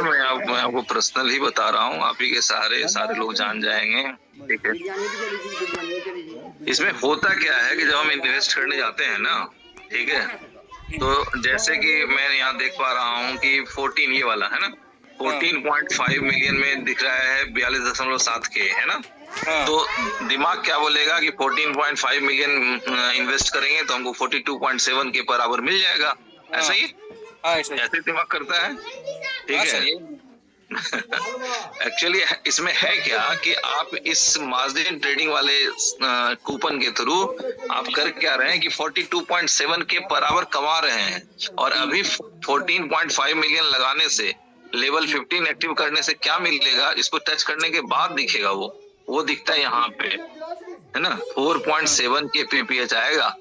मैं आपको पर्सनल ही बता रहा हूँ, आप ही के सहारे सारे लोग जान जाएंगे। ठीक है, इसमें होता क्या है कि जब हम इन्वेस्ट करने जाते हैं ना, ठीक है, तो जैसे कि मैं यहाँ देख पा रहा हूँ कि 14 ये वाला है ना, 14.5 मिलियन में दिख रहा है 42.7 के, है ना। तो दिमाग क्या बोलेगा कि 14.5 मिलियन इन्वेस्ट करेंगे तो हमको 42.7 के बराबर मिल जाएगा, ऐसा ही ऐसे दिमाग करता है। ठीक है, एक्चुअली इसमें है क्या कि आप इस मार्जिन ट्रेडिंग वाले कूपन के थ्रू आप कर क्या रहे हैं कि 42.7 के बराबर कमा रहे हैं, और अभी 14.5 मिलियन लगाने से लेवल 15 एक्टिव करने से क्या मिलेगा, इसको टच करने के बाद दिखेगा, वो दिखता है यहाँ पे, है ना, 4.7 के पीपीएच आएगा।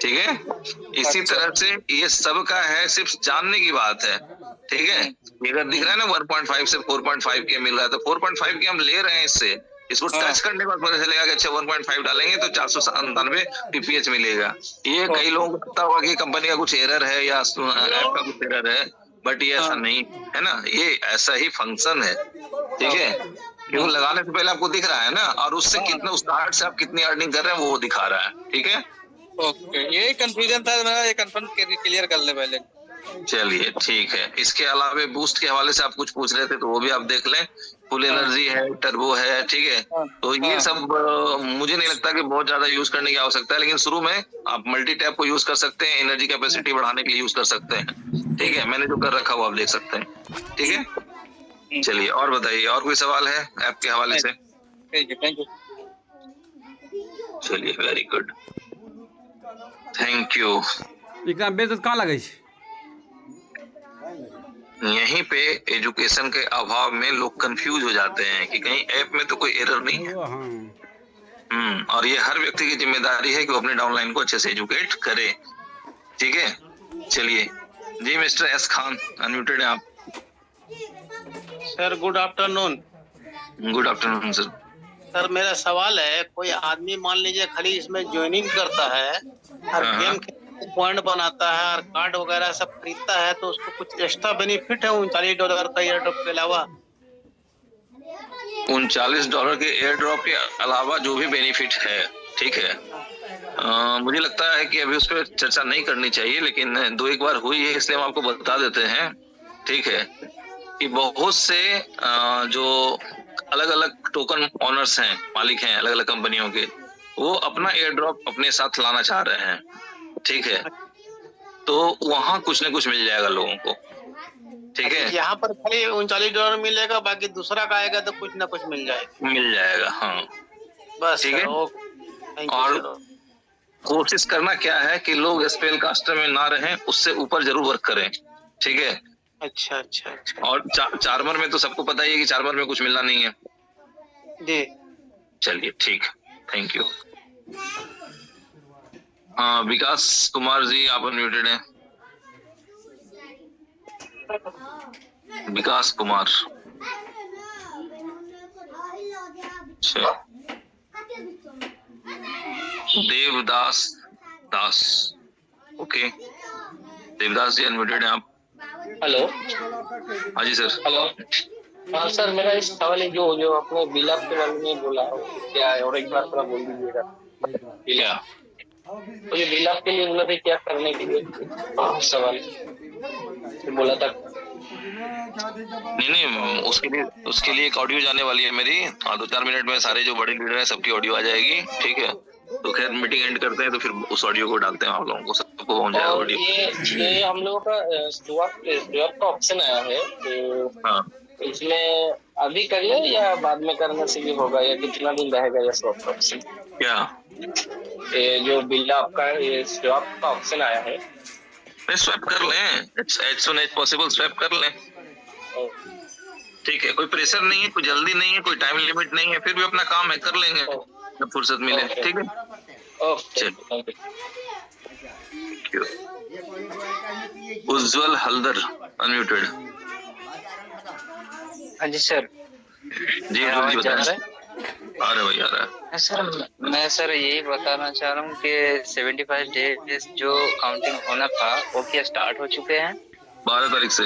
ठीक है, इसी तरह से ये सब का है, सिर्फ जानने की बात है। ठीक है, अगर दिख रहा है ना 1.5 से 4.5 के मिल रहा है, तो 4.5 के हम ले रहे हैं इससे, इसको टच करने के बाद पता चलेगा कि अच्छा 1.5 डालेंगे तो 497 पीपीएच मिलेगा। ये कई लोगों को पता होगा कि कंपनी का कुछ एरर है या ऐप का कुछ एरर है, बट ये ऐसा नहीं है ना, ये ऐसा ही फंक्शन है। ठीक है, क्योंकि लगाने से पहले आपको दिख रहा है ना, और उससे कितने उस स्टार्ट से आप कितनी अर्निंग कर रहे हैं वो दिखा रहा है। ठीक है, ओके, यही कंफ्यूजन था मेरा, ये कंफर्म क्लियर कर ले पहले। चलिए ठीक है, इसके अलावा बूस्ट के हवाले से आप कुछ पूछ रहे थे तो वो भी आप देख लें, फुल एनर्जी है, टर्बो है। ठीक है, तो ये सब मुझे नहीं लगता कि बहुत ज्यादा यूज करने की आवश्यकता है, लेकिन शुरू में आप मल्टी टैप को यूज कर सकते हैं, एनर्जी कैपेसिटी बढ़ाने के लिए यूज कर सकते हैं। ठीक है, मैंने जो कर रखा वो आप देख सकते हैं। ठीक है, चलिए और बताइए, और कोई सवाल है ऐप के हवाले से? Thank you. चलिए, very good, thank you. Base कहाँ लगे? यहीं पे एजुकेशन के अभाव में लोग कंफ्यूज हो जाते हैं कि कहीं ऐप में तो कोई एरर नहीं है। और ये हर व्यक्ति की जिम्मेदारी है कि वो अपने डाउनलाइन को अच्छे से एजुकेट करे। ठीक है, चलिए जी, मिस्टर एस खान अनम्यूटेड है आप। Sir good afternoon. Good afternoon sir. Sir मेरा सवाल है, कोई आदमी मान लीजिए खाली इसमें ज्वाइनिंग करता है और गेम पॉइंट बनाता है और कार्ड वगैरह सब खरीदता है, तो उसको कुछ एक्स्ट्रा बेनिफिट है $39 का एयर ड्रॉप के अलावा? $39 के एयर ड्रॉप के अलावा जो भी बेनिफिट है, ठीक है, मुझे लगता है कि अभी उस पर चर्चा नहीं करनी चाहिए, लेकिन दो एक बार हुई है इसलिए हम आपको बता देते हैं। ठीक है, कि बहुत से जो अलग अलग टोकन ओनर्स हैं, मालिक हैं अलग अलग कंपनियों के, वो अपना एयर ड्रॉप अपने साथ लाना चाह रहे हैं। ठीक है, तो वहाँ कुछ न कुछ मिल जाएगा लोगों को। ठीक है, यहाँ पर खाली $39 मिलेगा, बाकी दूसरा का आएगा तो कुछ ना कुछ मिल जाएगा। हाँ बस। ठीक है, और कोशिश करना क्या है कि लोग स्पेल कास्टर में ना रहें, उससे ऊपर जरूर वर्क करें। ठीक है, अच्छा। और चार्मर में तो सबको पता ही है कि चार्मर में कुछ मिलना नहीं है जी। चलिए ठीक, थैंक यू। हाँ, विकास कुमार जी आप अनम्यूटेड हैं। विकास कुमार, देवदास दास, ओके, देवदास जी अनम्यूटेड हैं आप। हेलो। हाँ जी सर। हेलो। हाँ सर, मेरा इस सवाल है, जो आपने बिलाप के बारे में बोला क्या है, और एक बार थोड़ा बोल दीजिएगा। क्या तो ये बिलाप के लिए उन्होंने क्या करने के लिए सवाल बोला था? नहीं, उसके लिए एक ऑडियो जाने वाली है मेरी, 2-4 मिनट में सारे जो बड़े लीडर हैं सबकी ऑडियो आ जाएगी। ठीक है, तो खैर मीटिंग एंड करते हैं तो फिर उस ऑडियो को डालते हैं, आप लोगों को सबको पहुंच जाएगा ऑडियो। ये हम लोगों का स्वैप का ऑप्शन आया है, तो हाँ, इसमें अभी कर ले या बाद में करने से भी होगा, या कितना दिन रहेगा ये स्वैप का ऑप्शन? क्या ये जो बिल आपका ये स्वैप का ऑप्शन आया है, स्वैप कर लें, as soon as possible swap कर लें। ठीक है, कोई प्रेशर नहीं है, कोई जल्दी नहीं है, कोई टाइम लिमिट नहीं है, फिर भी अपना काम है, कर लेंगे जब फुर्सत मिले। ठीक है, चलिए, उज्जवल हल्दर अनम्यूटेड। हाँ जी सर। जी जल्दी बताएं। आ रहा है, आ रहा है सर। मैं सर यही बताना चाह रहा हूँ कि 75 डेज जो काउंटिंग होना था वो क्या स्टार्ट हो चुके हैं? 12 तारीख से।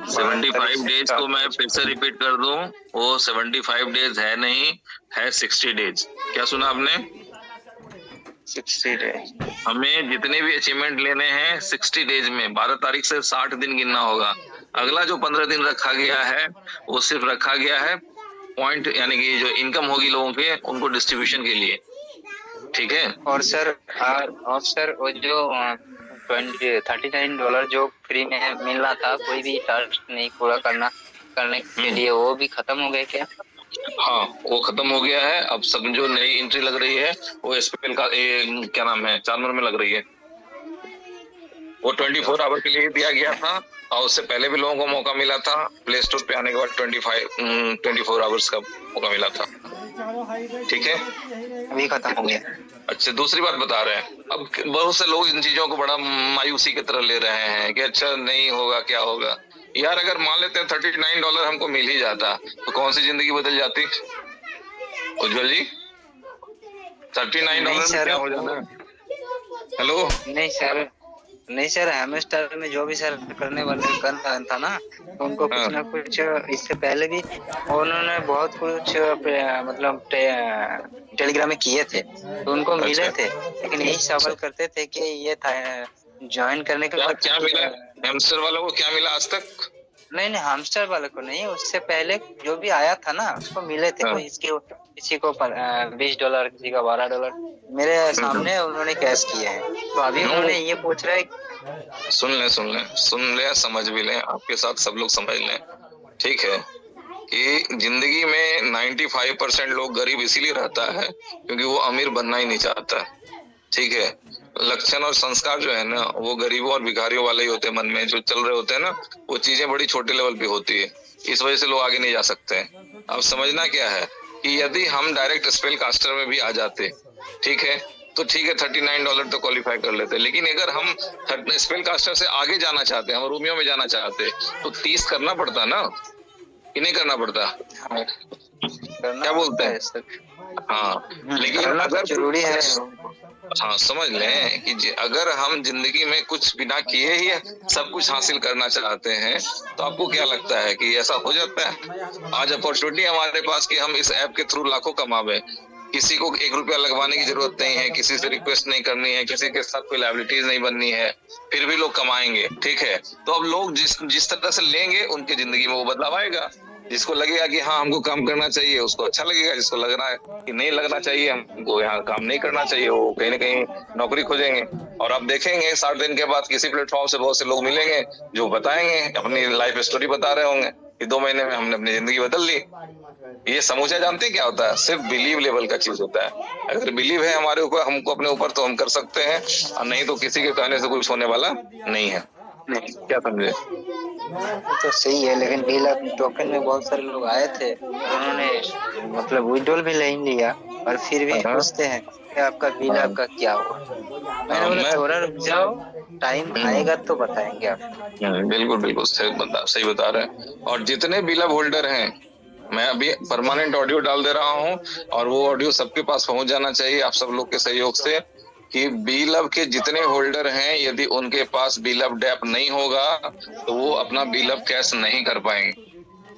75 डेज को मैं फिर से रिपीट कर दूं, वो 75 डेज है नहीं, है 60 डेज। क्या सुना आपने? 60 डेज। हमें जितने भी अचीवमेंट लेने हैं 60 डेज में, 12 तारीख से 60 दिन गिनना होगा। अगला जो 15 दिन रखा गया है वो सिर्फ रखा गया है पॉइंट, यानी कि जो इनकम होगी लोगों के उनको डिस्ट्रीब्यूशन के लिए, ठीक है। और सर वो जो $39 जो फ्री में मिल रहा था, कोई भी टास्क नहीं पूरा करने के लिए, वो भी खत्म हो गया क्या? हाँ, वो खत्म हो गया है। अब सब जो नई एंट्री लग रही है वो एसपीएल का क्या नाम है, 4 नंबर में लग रही है। वो 24 आवर के लिए दिया गया था और उससे पहले भी लोगों को मौका मिला था। प्ले स्टोर पे आने के बाद 24 आवर्स का मौका मिला था, ठीक है। अभी खत्म हो गया। अच्छा, दूसरी बात बता रहे हैं, अब बहुत से लोग इन चीजों को बड़ा मायूसी की तरह ले रहे हैं कि अच्छा नहीं होगा, क्या होगा। यार अगर मान लेते हैं $39 हमको मिल ही जाता तो कौन सी जिंदगी बदल जाती उज्जवल जी? $39 में क्या हो जाता? हेलो, नहीं सर, हेमस्टर में जो भी सर करने वाले कर रहा था ना, तो उनको कुछ ना कुछ इससे पहले भी उन्होंने बहुत कुछ मतलब टेलीग्राम में किए थे, तो उनको मिले थे, लेकिन यही सवाल करते थे कि ये था ज्वाइन करने के बाद क्या मिला हेमस्टर वालों को, क्या मिला आज तक? नहीं, हमस्टर वाले को नहीं, उससे पहले जो भी आया था ना उसको मिले थे। कोई किसी को $20, किसी का $12 मेरे सामने उन्होंने कैश किए हैं। तो अभी उन्होंने ये पूछ रहा है। सुन ले, समझ भी लें, आपके साथ सब लोग समझ लें, ठीक है, कि जिंदगी में 95% लोग गरीब इसीलिए रहता है क्योंकि वो अमीर बनना ही नहीं चाहता, ठीक है। लक्षण और संस्कार जो है ना वो गरीबों और भिखारियों वाले ही होते हैं, मन में जो चल रहे होते हैं ना वो चीजें बड़ी छोटे लेवल पे होती है, इस वजह से लोग आगे नहीं जा सकते हैं। अब समझना क्या है कि यदि हम डायरेक्ट स्पेल कास्टर में भी आ जाते, ठीक है, तो ठीक है, $39 तो क्वालिफाई कर लेते, लेकिन अगर हम स्पेल कास्टर से आगे जाना चाहते हैं, हम रोमियो में जाना चाहते तो 30 करना पड़ता ना, कि नहीं करना पड़ता? क्या बोलते हैं? हाँ, लेकिन अगर जरूरी है। हाँ, समझ लें कि अगर हम जिंदगी में कुछ बिना किए ही सब कुछ हासिल करना चाहते हैं तो आपको क्या लगता है कि ऐसा हो जाता है? आज अपॉर्चुनिटी हमारे पास कि हम इस ऐप के थ्रू लाखों कमावे, किसी को 1 रुपया लगवाने की जरूरत नहीं है, किसी से रिक्वेस्ट नहीं करनी है, किसी के साथ कोई लायबिलिटीज नहीं बननी है, फिर भी लोग कमाएंगे, ठीक है। तो अब लोग जिस तरह से लेंगे उनकी जिंदगी में वो बदलाव आएगा। जिसको लगेगा कि हाँ हमको काम करना चाहिए उसको अच्छा लगेगा, जिसको लग रहा है कि नहीं लगना चाहिए, हमको यहाँ काम नहीं करना चाहिए, वो कहीं ना कहीं नौकरी खोजेंगे। और आप देखेंगे 60 दिन के बाद किसी प्लेटफॉर्म से बहुत से लोग मिलेंगे जो बताएंगे, अपनी लाइफ स्टोरी बता रहे होंगे कि 2 महीने में हमने अपनी जिंदगी बदल ली। ये समूचा जानते हैं क्या होता है? सिर्फ बिलीव लेवल का चीज होता है। अगर बिलीव है हमारे ऊपर, हमको अपने ऊपर, तो हम कर सकते हैं, और नहीं तो किसी के कहने से कुछ होने वाला नहीं है। क्या समझे? तो सही है, लेकिन बिल ऑफ टोकन में बहुत सारे लोग आए थे, उन्होंने मतलब विड्रॉल भी नहीं लिया और फिर भी पूछते हैं कि आपका बिल आपका क्या हुआ। मैंने बोला थोड़ा रुक जाओ, टाइम आएगा तो बताएंगे आप। बिल्कुल सही बता रहे हैं। और जितने बिल ऑफ होल्डर हैं, मैं अभी परमानेंट ऑडियो डाल दे रहा हूँ और वो ऑडियो सबके पास पहुंच जाना चाहिए आप सब लोग के सहयोग से, कि बीलब के जितने होल्डर हैं यदि उनके पास बीलब डैप नहीं होगा तो वो अपना बीलब कैश नहीं कर पाएंगे।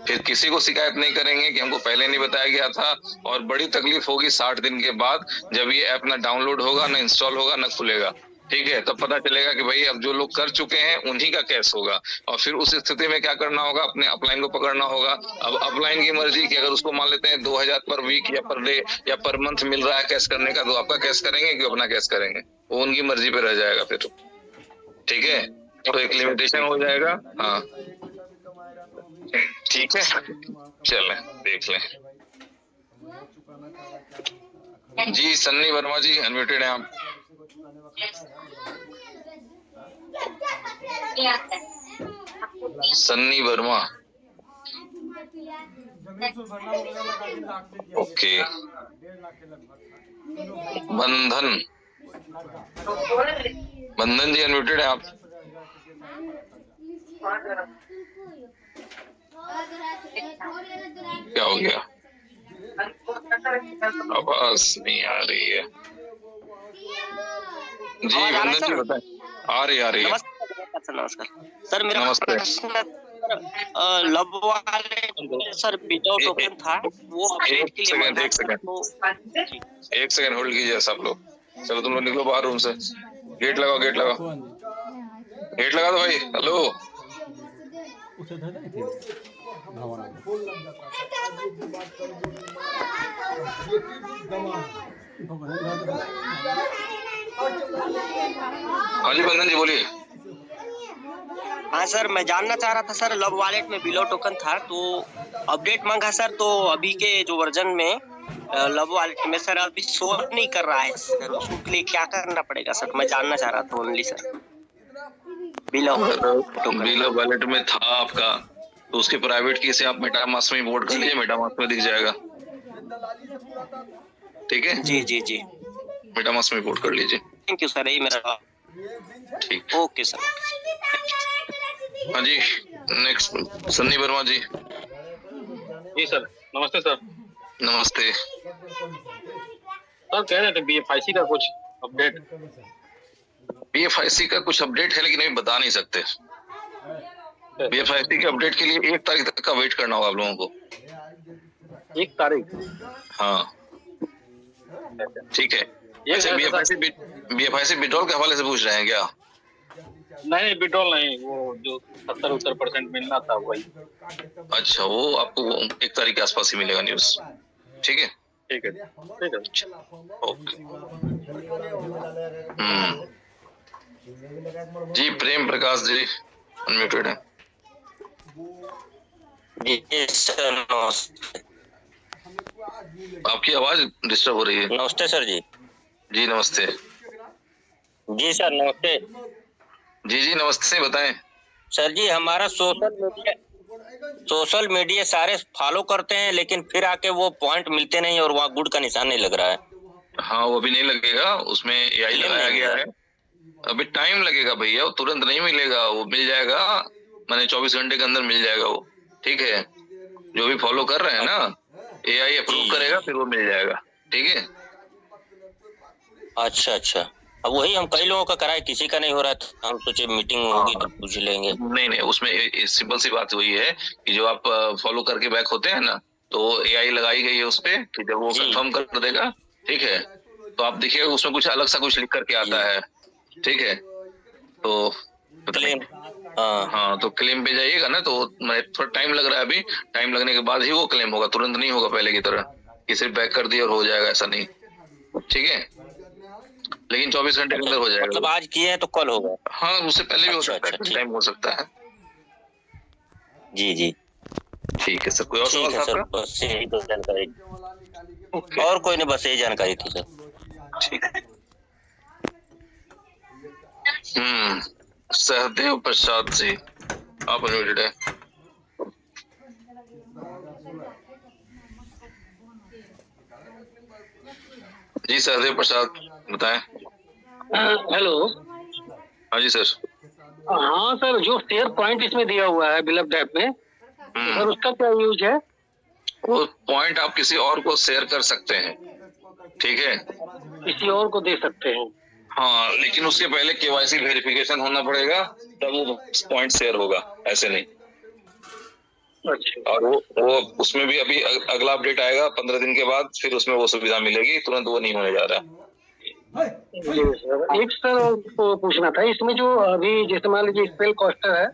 फिर किसी को शिकायत नहीं करेंगे कि हमको पहले नहीं बताया गया था, और बड़ी तकलीफ होगी 60 दिन के बाद जब ये ऐप ना डाउनलोड होगा, ना इंस्टॉल होगा, ना खुलेगा, ठीक है। तब पता चलेगा कि भाई अब जो लोग कर चुके हैं उन्हीं का कैश होगा। और फिर उस स्थिति में क्या करना होगा, अपने अपलाइन को पकड़ना होगा। अब अपलाइन की मर्जी कि अगर उसको मान लेते हैं 2000 पर वीक या पर डे या पर मंथ मिल रहा है कैश करने का, तो आपका कैश करेंगे कि अपना कैश करेंगे, वो उनकी मर्जी पे रह जाएगा फिर, ठीक है। तो एक लिमिटेशन हो जाएगा। हाँ ठीक है, चलें देख लें। जी सन्नी वर्मा जी अनम्यूटेड हैं आप। सन्नी वर्मा, ओके। बंधन जी अनम्यूटेड है आप। क्या हो गया, आवाज नहीं आ रही है जी। बंधन जी बताएं। आ रही है। नमस्कार सर, मेरा नमस्ते। प्रश्न लब वाले सर विदाउट टोकन था वो अपडेट के लिए सेकंड, मंगा एक सेकंड। तो एक सेकंड होल्ड कीजिए सब लोग। चलो तुम लोग निकलो बाहर रूम से। गेट लगाओ, गेट लगाओ, गेट लगा दो भाई। हेलो, हाँ जी बंदन जी बोलिए। हाँ सर, मैं जानना चाह रहा था सर, लब वॉलेट में बिलो टोकन था तो अपडेट मांगा सर, तो अभी के जो वर्जन में लब वॉलेट में सर अभी शो नहीं कर रहा है सर, उसके लिए क्या करना पड़ेगा सर? मैं जानना चाह रहा था only sir. Below below wallet में था आपका, तो उसके प्राइवेट की से आप मेटामास्क में इंपोर्ट कर लीजिए, मेटामास्क में दिख जाएगा। ठीक है जी जी जी, मेटामास्क में इंपोर्ट कर लीजिए। थैंक यू सर, यही मेरा। ठीक, ओके सर। हाँ जी नेक्स्ट सन्नी वर्मा जी। जी सर, नमस्ते सर। नमस्ते। सर कह रहे थे BFIC का कुछ अपडेट। BFIC का कुछ अपडेट है लेकिन अभी बता नहीं सकते। BFIC के अपडेट के लिए 1 तारीख तक का वेट करना होगा आप लोगों को। 1 तारीख? हाँ ठीक है। वैसे BFIC विड्रॉल के हवाले से पूछ रहे हैं क्या? नहीं विड्रॉल नहीं, वो जो 70-70% मिलना था वही। अच्छा, वो आपको 1 तारीख के आसपास ही मिलेगा न्यूज। ठीक है ठीक है ठीक है, ओके। जी प्रेम प्रकाश जी अनम्यूटेड है। जी सर नमस्ते। आपकी आवाज डिस्टर्ब हो रही है। नमस्ते सर जी। जी नमस्ते। जी सर नमस्ते। जी नमस्ते, बताएं। सर जी हमारा सोशल मीडिया सारे फॉलो करते हैं लेकिन फिर आके वो पॉइंट मिलते नहीं और वहाँ गुड का निशान नहीं लग रहा है। हाँ वो अभी नहीं लगेगा, उसमें AI लगाया गया है। अभी टाइम लगेगा भैया, वो तुरंत नहीं मिलेगा, वो मिल जाएगा, मैंने 24 घंटे के अंदर मिल जाएगा वो। ठीक है, जो भी फॉलो कर रहे हैं ना, AI अप्रूव करेगा फिर वो मिल जाएगा। ठीक है। अच्छा अच्छा, अब वही हम कई लोगों का कराए, किसी का नहीं हो रहा था, हम सोचे मीटिंग होगी तो पूछ लेंगे। नहीं उसमें सिंपल सी बात वही है कि जो आप फॉलो करके बैक होते हैं ना, तो AI लगाई गई है उस पे, कि जब वो कंफर्म कर देगा, ठीक है, तो आप देखिएगा उसमें कुछ अलग सा कुछ लिख करके आता है। ठीक है, तो क्लेम, हाँ तो क्लेम पे जाइएगा ना, तो थोड़ा टाइम लग रहा है अभी, टाइम लगने के बाद ही वो क्लेम होगा, तुरंत नहीं होगा पहले की तरह कि सिर्फ बैक कर दिया और हो जाएगा, ऐसा नहीं। ठीक है, लेकिन 24 घंटे के अंदर हो जाएगा। मतलब आज किए हैं तो कल होगा? हाँ उससे पहले भी हो सकता है, टाइम हो सकता है। जी जी ठीक है सर, कोई और सवाल था सर? आपका? बस यही तो जानकारी, और कोई नहीं, बस यही जानकारी थी सर। ठीक है। सहदेव प्रसाद जी आप अनम्यूटेड है। जी सहदेव प्रसाद बताएं। हेलो। हाँ जी सर। हाँ सर, जो शेयर पॉइंट इसमें दिया हुआ है बिलअप ऐप में, सर उसका क्या यूज है? वो पॉइंट आप किसी और को शेयर कर सकते हैं। ठीक है, किसी और को दे सकते हैं? हाँ, लेकिन उसके पहले KYC वेरिफिकेशन होना पड़ेगा, तब वो पॉइंट शेयर होगा, ऐसे नहीं। अच्छा। और वो उसमें भी अभी अगला अपडेट आएगा 15 दिन के बाद, फिर उसमें वो सुविधा मिलेगी, तुरंत वो नहीं होने जा रहा। जी सर, एक सर को पूछना था, इसमें जो अभी जैसे मान लीजिए स्पेल कॉस्टर है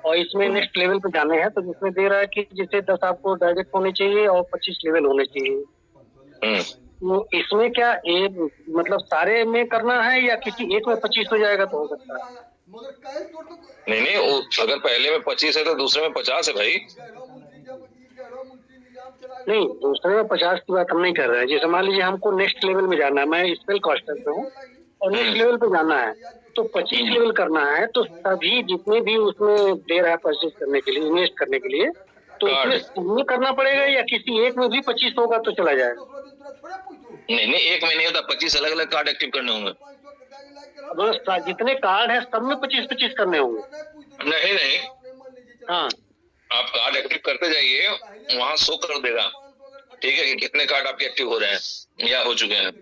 और इसमें नेक्स्ट लेवल पे जाने हैं, तो जिसमें दे रहा है कि जैसे 10 आपको डायरेक्ट होने चाहिए और 25 लेवल होने चाहिए, तो इसमें क्या एक मतलब सारे में करना है या किसी एक में 25 हो जाएगा तो हो सकता है? नहीं वो अगर पहले में 25 है तो दूसरे में 50 है भाई। नहीं, दूसरे में 50 की बात हम नहीं कर रहे हैं। जैसे मान लीजिए हमको नेक्स्ट लेवल में जाना है, मैं स्पेल कॉस्टर पे हूँ और नेक्स्ट लेवल पे जाना है, तो 25 लेवल करना है, तो सभी जितने भी उसमें दे रहा है परचेज करने के लिए, इन्वेस्ट करने के लिए, तो उसमें करना पड़ेगा या किसी एक में भी 25 होगा तो चला जाएगा? नहीं एक में नहीं होता, 25 अलग अलग कार्ड एक्टिव करने होंगे। बस जितने कार्ड है सब में 25-25 करने होंगे? नहीं हाँ, आप कार्ड एक्टिव करते जाइए, वहाँ शो कर देगा, ठीक है, कि कितने कार्ड आपके एक्टिव हो रहे हैं या हो चुके हैं।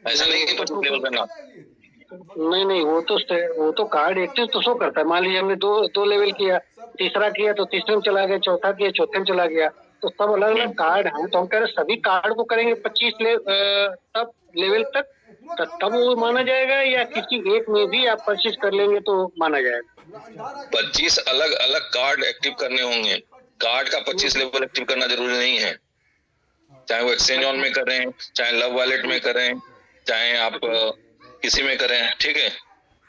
ऐसा नहीं कि 25 लेवल करना। नहीं, वो तो कार्ड एक्टिव तो शो करता है। मान लीजिए हमने दो लेवल किया, तीसरा किया तो तीसरे में चला गया, चौथा किया चौथे में चला गया, तो सब अलग अलग कार्ड हैं। तो हम कह रहे सभी कार्ड को करेंगे 25 तब लेवल तक, तब वो माना जाएगा, या किसी एक में भी आप परचेज कर लेंगे तो माना जाएगा? 25 अलग अलग कार्ड एक्टिव करने होंगे। कार्ड का 25 लेवल एक्टिव करना जरूरी नहीं है, चाहे वो एक्सचेंज ऑन में करें, चाहे लव वॉलेट में करें, चाहे आप किसी में करें, ठीक है।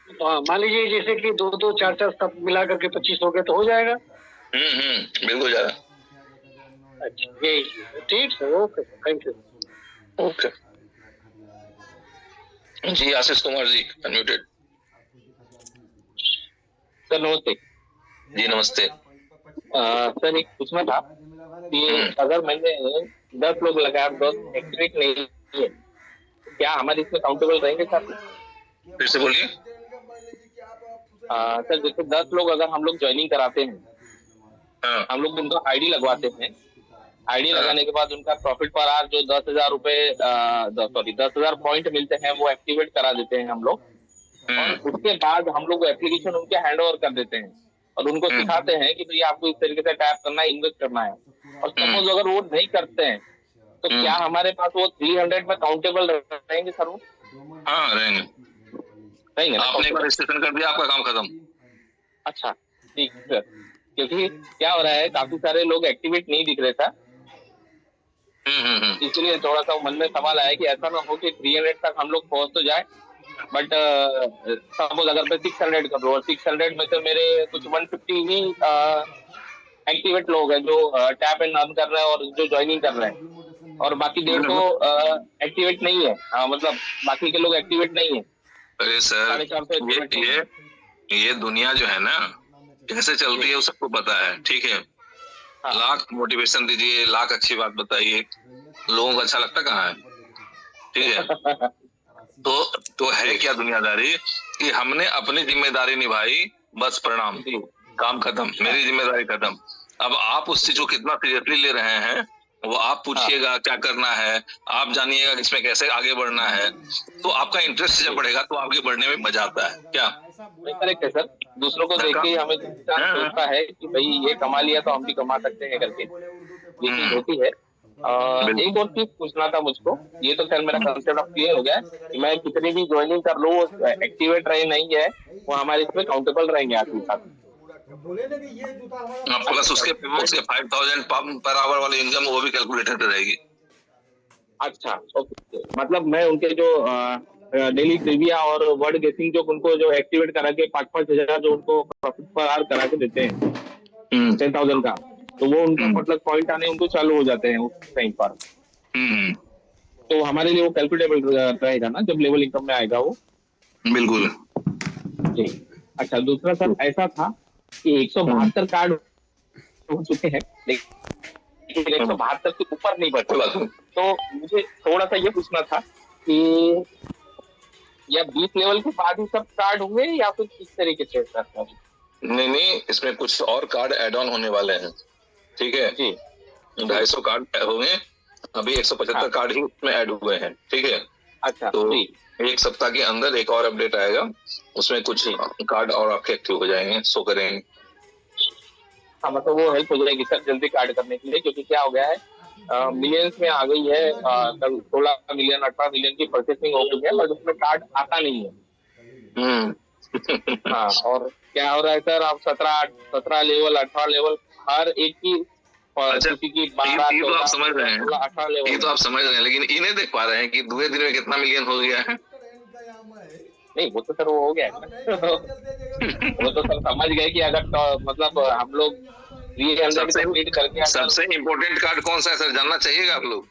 तो हाँ, मान लीजिए जैसे कि 2 4 सब मिला करके 25 हो गए तो हो जाएगा। बिल्कुल जा रहा। अच्छा, यही ठीक है, ओके, थैंक यू। ओके जी, आशीष कुमार जी अनम्यूटेड। सर नमस्ते। जी नमस्ते। सर एक पूछना था कि अगर मैंने 10 लोग लगाया, 10 एक्टिवेट नहीं है, क्या हमारे इसमें काउंटेबल रहेंगे सर? फिर से बोलिए। सर जैसे 10 लोग अगर हम लोग ज्वाइनिंग कराते हैं, हम लोग उनका आईडी लगवाते हैं, आईडी लगाने के बाद उनका प्रॉफिट पर आवर जो 10,000 रुपए 10,000 पॉइंट मिलते हैं वो एक्टिवेट करा देते हैं हम लोग, और उसके बाद हम लोग एप्लीकेशन उनके हैंड ओवर कर देते हैं और उनको सिखाते हैं कि भाई आपको इस तरीके से टैप करना है, इन्वेस्ट करना है। और सपोज अगर वो नहीं करते हैं तो क्या हमारे पास वो 300 में काउंटेबल रहेंगे सर? वो हाँ रहेंगे ना। आपने एक बार रजिस्ट्रेशन कर दिया, आपका काम खत्म। अच्छा ठीक है सर, क्योंकि क्या हो रहा है काफी सारे लोग एक्टिवेट नहीं दिख रहे था, इसलिए थोड़ा सा मन में सवाल आया कि ऐसा ना हो कि 300 तक हम लोग पहुंच तो जाए, बट सपोज अगर मैं 600 कर लूँ और 600 में से मेरे कुछ 150 ही एक्टिवेट लोग हैं जो टैप एंड अर्न कर रहे हैं और जो ज्वाइनिंग कर रहे हैं, और बाकी 150 एक्टिवेट नहीं है, मतलब बाकी के लोग एक्टिवेट नहीं है। अरे सर ये दुनिया जो है ना कैसे चल रही है वो सबको पता है, ठीक है। लाख मोटिवेशन दीजिए, लाख अच्छी बात बताइए, लोगों को अच्छा लगता कहाँ है, ठीक है। तो है क्या दुनियादारी कि हमने अपनी जिम्मेदारी निभाई, बस प्रणाम, काम खत्म, मेरी जिम्मेदारी खत्म। अब आप उस चीज को कितना सीरियसली ले रहे हैं वो आप पूछिएगा, क्या करना है आप जानिएगा, इसमें कैसे आगे बढ़ना है, तो आपका इंटरेस्ट जब बढ़ेगा तो आगे बढ़ने में मजा आता है। क्या करेक्ट है सर, दूसरों को देख के हमें सोचता है कि भाई ये कमा लिया तो हम भी कमा सकते हैं करके, ये चीज होती है। एक और चीज पूछना था मुझको, ये तो खैर मेरा कंसेप्ट अब क्लियर हो गया कि मैं कितनी भी ज्वाइनिंग कर लूँ एक्टिवेट रहे नहीं है वो हमारे इसमें काउंटेबल रहेंगे आपके साथ। प्लस उसके 5,000 पर आवर वाली इनकम वो भी कैलकुलेटेड रहेगी। अच्छा ओके, मतलब मैं उनके जो डेली ट्रिविया और वर्ड गेसिंग जो उनको जो एक्टिवेट करा के 5-5 हजार जो उनको प्रॉफिट पर आवर करा के देते हैं 10,000 का, तो वो उनका मतलब पॉइंट आने उनको चालू हो जाते हैं उस टाइम पर, तो हमारे लिए वो कैलकुलेटेबल रहेगा ना जब लेवल इनकम में आएगा वो? बिल्कुल जी। अच्छा दूसरा सर ऐसा था कि 172 कार्ड हो चुके हैं लेकिन 172 के ऊपर नहीं बढ़े, तो मुझे थोड़ा सा ये पूछना था कि या 20 लेवल के बाद ही सब कार्ड होंगे या फिर किस तरीके से सर? नहीं, इसमें कुछ और कार्ड एड ऑन होने वाले हैं, ठीक है जी। 250 कार्ड होंगे, अभी 175 कार्ड ही उसमें ऐड हुए हैं, ठीक है। अच्छा तो एक सप्ताह के अंदर एक और अपडेट आएगा, उसमें कुछ कार्ड और आपके एक्टिव हो जाएंगे, शो करेंगे। हाँ मतलब वो हेल्प हो जाएगी सर जल्दी कार्ड करने के लिए, क्योंकि क्या हो गया है मिलियंस में आ गई है, कल 16 मिलियन 18 मिलियन की परचेसिंग हो गई है, बट उसमें कार्ड आता नहीं है। हाँ, और क्या हो रहा है सर, आप 17 लेवल 18 लेवल हर एक की किसी की 12 ये तो आप समझ रहे हैं, 18 लेवल, ये तो आप समझ रहे हैं, लेकिन इन्हें देख पा रहे हैं कि 2 दिन में कितना मिलियन हो गया है। नहीं वो तो सर वो हो गया वो तो सर समझ गए कि अगर मतलब हम लोग 300 कंप्लीट करके सबसे इम्पोर्टेंट कार्ड कौन सा है सर, जानना चाहिएगा आप लोग?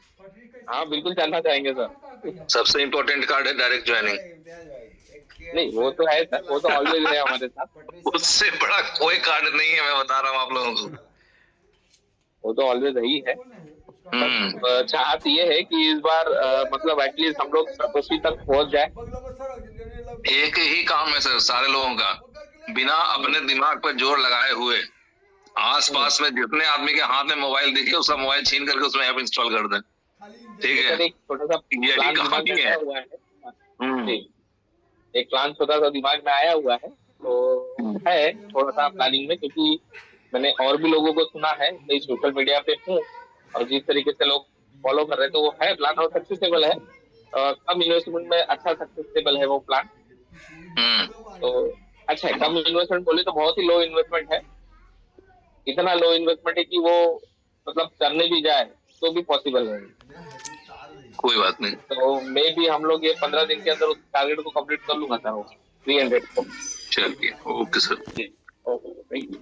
हाँ बिल्कुल जानना चाहेंगे सर। सबसे इम्पोर्टेंट कार्ड है डायरेक्ट ज्वाइनिंग। नहीं वो तो है सर, वो तो ऑलवेज है हमारे साथ, उससे बड़ा कोई कार्ड नहीं है, मैं बता रहा हूँ आप लोगों को, वो तो ऑलवेज ही है। चाहत ये है कि इस बार मतलब एटलीस्ट हम लोग 80 तक पहुंच जाए। एक ही काम है सर सारे लोगों का, बिना अपने दिमाग पर जोर लगाए हुए आसपास में जितने आदमी के हाथ में मोबाइल दिखे उसका मोबाइल छीन करके उसमें ऐप इंस्टॉल कर दें, ठीक है। छोटा सा यही कहानी है। एक प्लान छोटा सा दिमाग में आया हुआ है, तो है थोड़ा सा प्लानिंग में, क्योंकि मैंने और भी लोगों को सुना है, मैं सोशल मीडिया पे हूँ और जिस तरीके से लोग फॉलो कर रहे हैं, तो वो है प्लान और सक्सेसेबल है। कम इन्वेस्टमेंट में अच्छा सक्सेसेबल है वो प्लान। तो अच्छा है, कम इन्वेस्टमेंट बोले तो बहुत ही लो इन्वेस्टमेंट है, इतना लो इन्वेस्टमेंट है कि वो मतलब करने भी जाए तो भी पॉसिबल नहीं। कोई बात नहीं। तो मे भी हम लोग ये 15 दिन के अंदर उस टारगेट को कंप्लीट कर लूंगा सर, 300 को। चलिए, okay sir. Okay, thank you.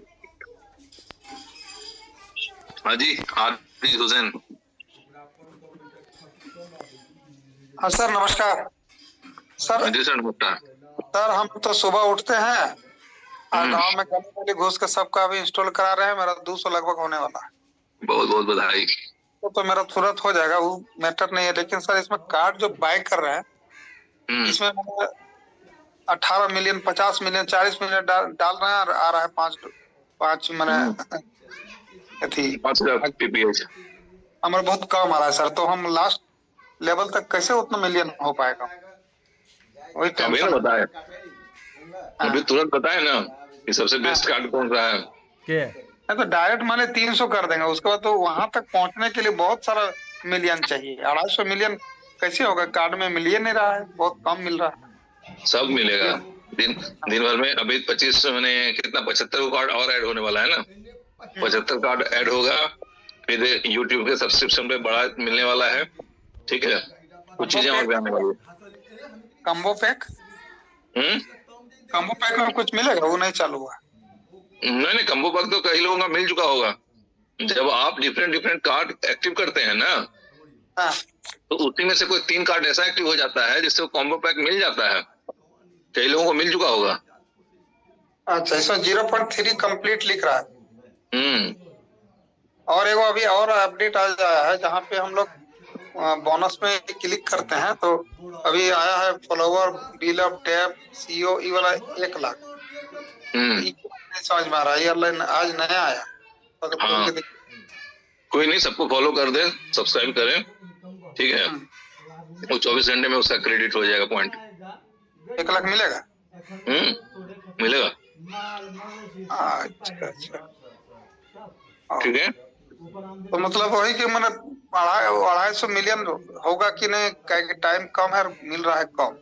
हाँ जी, आदिल हुसैन। हाँ सर, नमस्कार सर। हाँ जी सर, नमस्कार। सर हम तो सुबह उठते हैं और गांव में गली गली घुस के सबका अभी इंस्टॉल करा रहे हैं। मेरा 200 लगभग होने वाला है। बहुत बहुत बधाई। तो मेरा तुरंत हो जाएगा, वो मैटर नहीं है। लेकिन सर इसमें कार्ड जो बाय कर रहे हैं, इसमें 18 मिलियन, 50 मिलियन, 40 मिलियन डाल रहे हैं और आ रहा है 5 मैंने हमारा बहुत कम आ रहा है सर। तो हम लास्ट लेवल तक कैसे उतना मिलियन हो पाएगा, वही टेंशन बताए। अभी तुरंत बताए ना कि सबसे बेस्ट कार्ड कौन सा है। तो डायरेक्ट माने 300 कर देंगे, उसके बाद तो वहां तक पहुंचने के लिए बहुत सारा मिलियन चाहिए। 250 मिलियन कैसे होगा, कार्ड में मिल ही नहीं रहा है, बहुत कम मिल रहा है। सब मिलेगा दिन भर में। अभी 25 मैंने कितना 75 कार्ड और ऐड होने वाला है ना, 75 कार्ड ऐड होगा। फिर यूट्यूब के सब्सक्रिप्शन पे बड़ा मिलने वाला है, ठीक है। कुछ चीजें और भी आने वाली है। कम्बो पैक, कम्बो पैक में कुछ मिलेगा, वो नहीं चालू हुआ। नहीं, कम्बो पैक तो कई लोगों का मिल चुका होगा। जब आप डिफरेंट कार्ड एक्टिव करते हैं ना, तो उसी में से कोई 3 कार्ड ऐसा एक्टिव हो जाता है जिससे वो कॉम्बो पैक मिल जाता है। कई लोगों को मिल चुका होगा। अच्छा, इसमें 0.3 कंप्लीट लिख रहा है। और एगो अभी और अपडेट आ जाया है, जहाँ पे हम लोग बोनस में क्लिक करते हैं तो अभी आया है follower, bill of tap, CO, E वाला 1 लाख। समझ में आ रहा है, आज नया आया। हाँ। कोई नहीं, सबको फॉलो कर दे, सब्सक्राइब करें, ठीक है। वो 24 घंटे में उसका क्रेडिट हो जाएगा, पॉइंट 1 लाख मिलेगा। मिलेगा। अच्छा, ठीक है। तो मतलब वही कि मैंने 250 मिलियन होगा कि नहीं, टाइम कम है, मिल रहा है कम,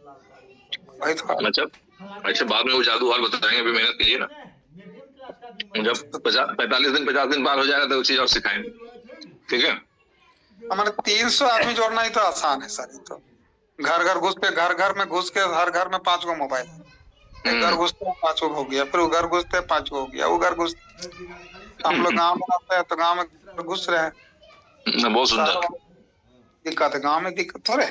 वही था। अच्छा, बाद में वो जादू हाल बताएंगे, अभी मेहनत कीजिए ना। जब 45 दिन पार हो जाएगा तो चीज और सिखाएंगे, ठीक है। हमारे 300 आदमी जोड़ना ही तो आसान है सर। तो घर घुस के, घर में घुस के, हर घर में 5 गो मोबाइल, एक घर घुसते 5 गो हो गया, फिर वो घर घुसते 5 गो हो गया, वो घर घुस। हम लोग गाँव में आते हैं तो गाँव में घुस रहे हैं। बहुत सुंदर दिक्कत है, गाँव में दिक्कत थोड़े।